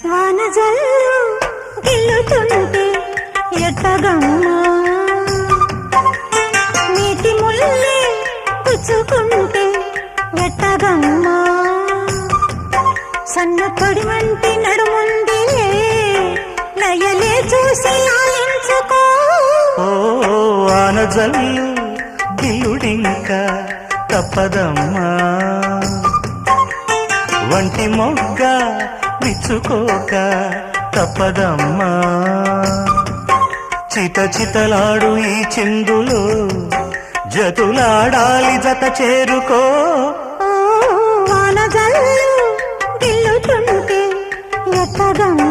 వానజల్లు గిల్లుతుంటే ఎట్టగమ్మా నీటి ముల్లే పుచ్చుకుంటే ఎట్టగమ్మా సన్న తొడి వంటి నడుముందిలే లయలే చూసి లాలించుకో వానజల్లు గిల్లుడింకా తప్పదమ్మా వంటి మొగ్గ విచ్చుకోక తప్పదమ్మా చిత చితలాడు ఈ చిందులో జతులాడాలి జత చేరుకో వానజల్లు గిల్లుతుంటే ఎట్టగమ్మా